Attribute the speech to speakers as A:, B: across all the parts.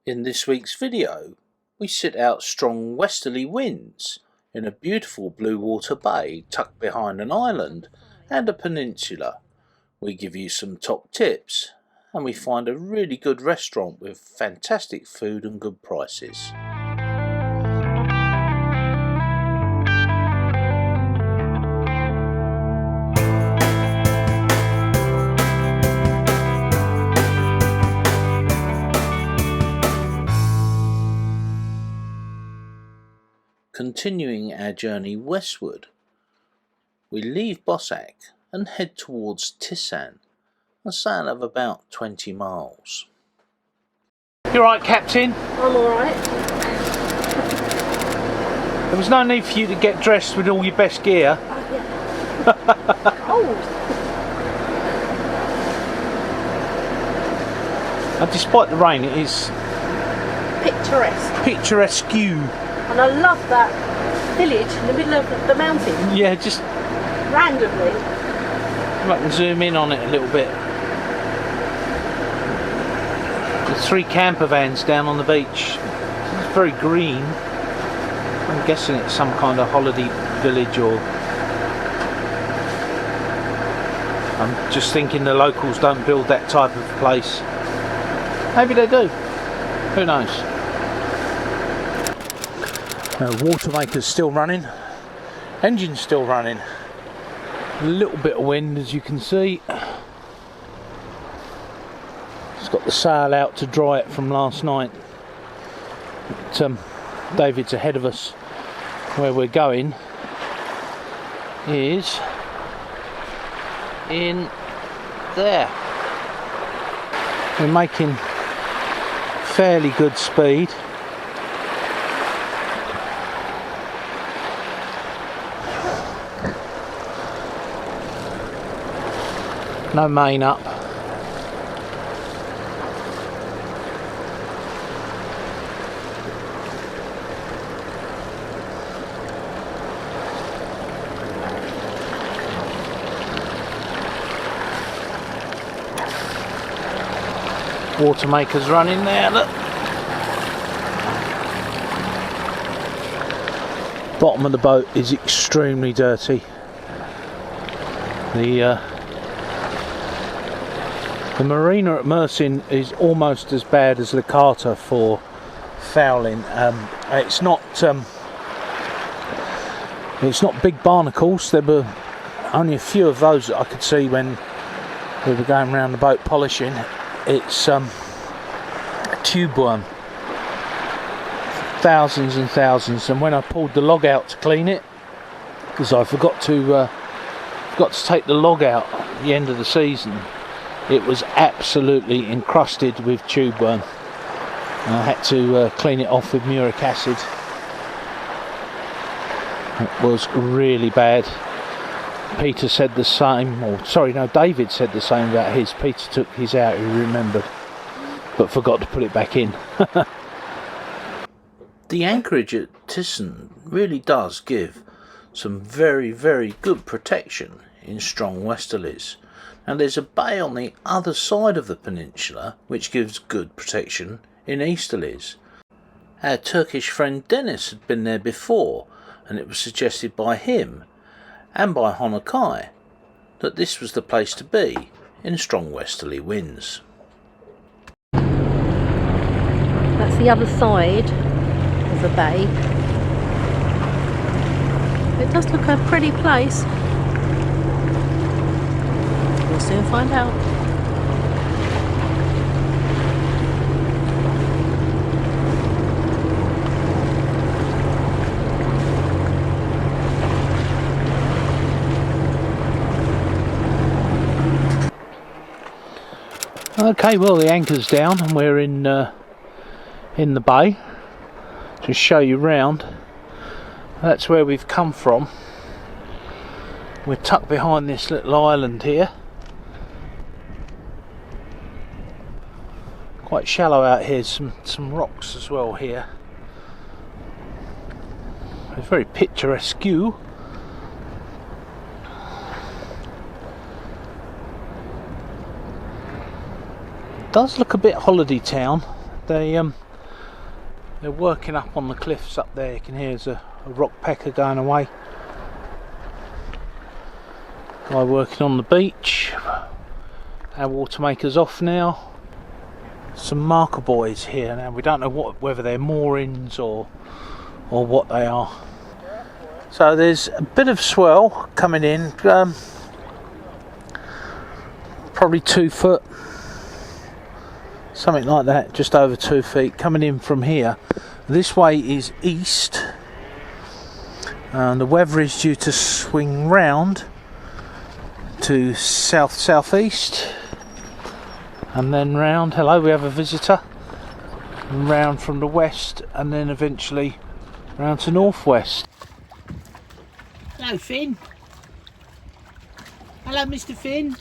A: In this week's video, we sit out strong westerly winds in a beautiful blue water bay tucked behind an island and a peninsula. We give you some top tips and we find a really good restaurant with fantastic food and good prices. Continuing our journey westward, we leave Bossack and head towards Tisan, a sail of about 20 miles. You alright, Captain?
B: I'm alright.
A: There was no need for you to get dressed with all your best gear.
B: Cold.
A: And despite the rain, it is
B: Picturesque.
A: picturesque.
B: And I love that village in the middle of the mountain.
A: Yeah, just
B: Randomly.
A: I can zoom in on it a little bit. There's 3 camper vans down on the beach. It's very green. I'm guessing it's some kind of holiday village, or I'm just thinking the locals don't build that type of place. Maybe they do. Who knows? Water maker's still running. Engine's still running. A little bit of wind, as you can see. It's got the sail out to dry it from last night. But, David's ahead of us. Where we're going is in there. We're making fairly good speed. No main up. Water maker's running there, look. Bottom of the boat is extremely dirty. The marina at Mersin is almost as bad as the Carter for fouling. It's not big barnacles. There were only a few of those that I could see when we were going around the boat polishing. It's a tube worm, thousands and thousands. And when I pulled the log out to clean it, because I forgot to take the log out at the end of the season, it was absolutely encrusted with tube worm. And I had to clean it off with muric acid. It was really bad. Peter said the same, or sorry, no, David said the same about his. Peter took his out, he remembered, but forgot to put it back in. The anchorage at Tisan really does give some very, very good protection in strong westerlies. And there's a bay on the other side of the peninsula which gives good protection in easterlies. Our Turkish friend Dennis had been there before, and it was suggested by him and by Honokai that this was the place to be in strong westerly winds.
B: That's the other side of the bay. It does look a pretty place. We'll soon find out.
A: Okay, well, the anchor's down and we're in the bay. To show you round, that's where we've come from. We're tucked behind this little island here. Quite shallow out here, some rocks as well here. It's very picturesque. does look a bit holiday town. They They're working up on the cliffs up there. You can hear there's a rock pecker going away. Guy working on the beach. Our water maker's off now. Some marker buoys here now. We don't know whether they're moorings or what they are. So there's a bit of swell coming in, probably 2 foot, something like that, just over 2 feet, coming in from here. This way is east, and the weather is due to swing round to south-southeast, and then round. Hello, we have a visitor. And round from the west, and then eventually round to northwest. Hello, Finn. Hello, Mr. Finn.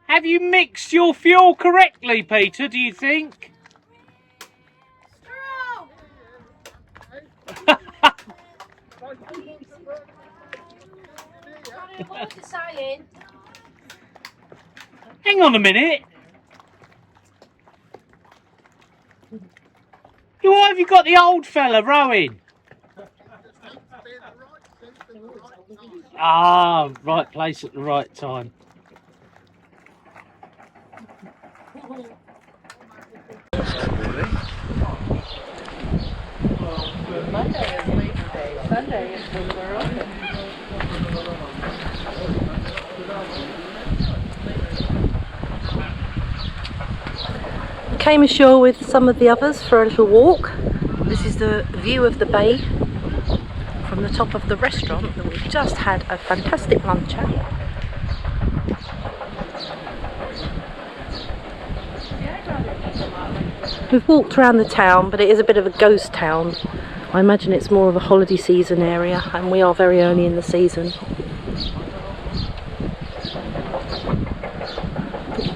A: Have you mixed your fuel correctly, Peter, do you think? Hang on a minute. Why have you got the old fella rowing? Ah, right place at the right time.
B: Monday is Labor Day. Sunday is when we're open. Came ashore with some of the others for a little walk. This is the view of the bay from the top of the restaurant that we've just had a fantastic lunch at. We've walked around the town, but it is a bit of a ghost town. I imagine it's more of a holiday season area, and we are very early in the season.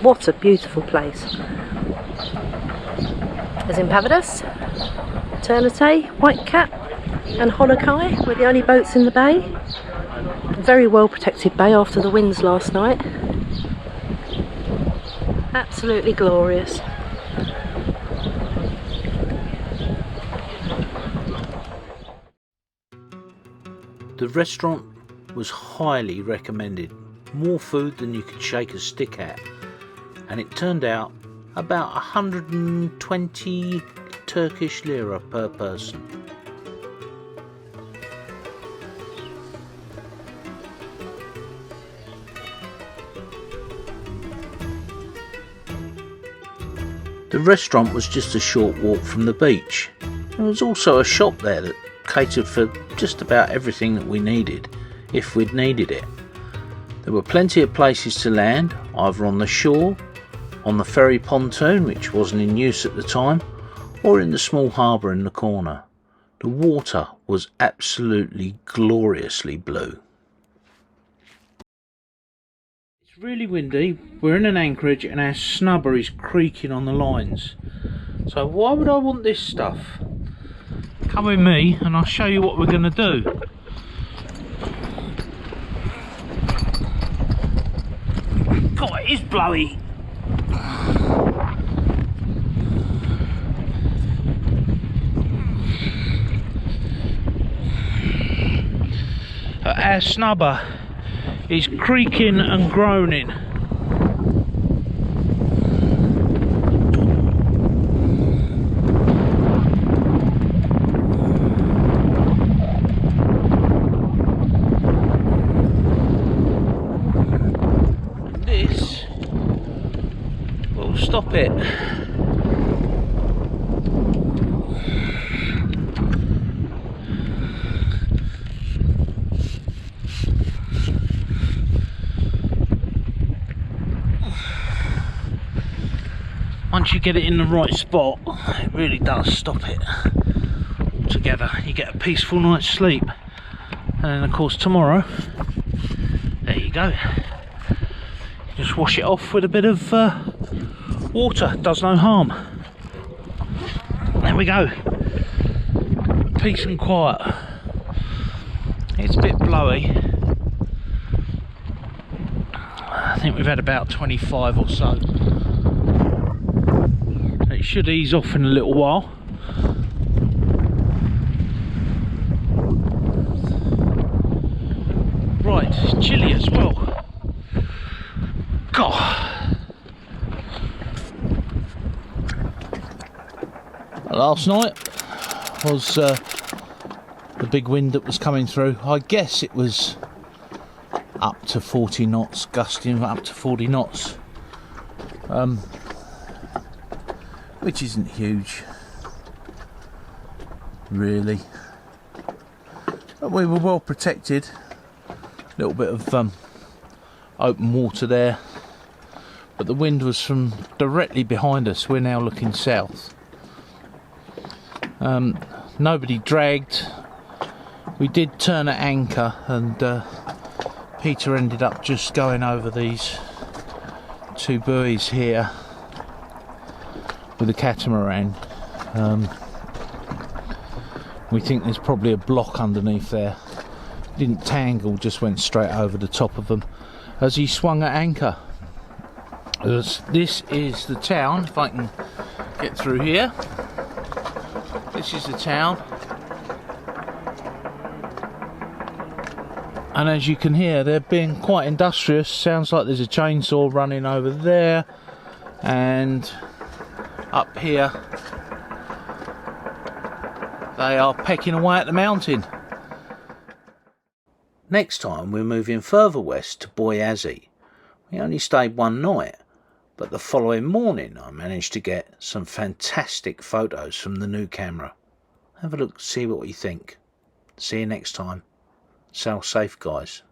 B: What a beautiful place. There's Impavidus, Ternate, Whitecap and Holokai. We're the only boats in the bay. A very well protected bay after the winds last night. Absolutely glorious.
A: The restaurant was highly recommended. More food than you could shake a stick at. And it turned out about 120 Turkish lira per person. The restaurant was just a short walk from the beach. There was also a shop there that catered for just about everything that we needed, if we'd needed it. There were plenty of places to land, either on the shore, on the ferry pontoon, which wasn't in use at the time, or in the small harbour in the corner. The water was absolutely gloriously blue. It's really windy, we're in an anchorage and our snubber is creaking on the lines. So why would I want this stuff? Come with me and I'll show you what we're going to do. God, it is blowy. Our snubber is creaking and groaning. This will stop it. Once you get it in the right spot, it really does stop it altogether. You get a peaceful night's sleep. And then of course tomorrow, there you go. Just wash it off with a bit of water, does no harm. There we go. Peace and quiet. It's a bit blowy. I think we've had about 25 or so. It should ease off in a little while. Right, it's chilly as well. God. Last night was the big wind that was coming through. I guess it was up to 40 knots, gusting up to 40 knots. Which isn't huge, really. But we were well protected. A little bit of open water there, but the wind was from directly behind us. We're now looking south. Nobody dragged. We did turn at anchor, and Peter ended up just going over these two buoys here with a catamaran. We think there's probably a block underneath there. Didn't tangle, just went straight over the top of them as he swung at anchor. This is the town, if I can get through here. This is the town. And as you can hear, they're being quite industrious. Sounds like there's a chainsaw running over there. And up here, they are pecking away at the mountain. Next time we're moving further west to Boyazi. We only stayed one night, but the following morning I managed to get some fantastic photos from the new camera. Have a look, see what you think. See you next time. Sail safe, guys.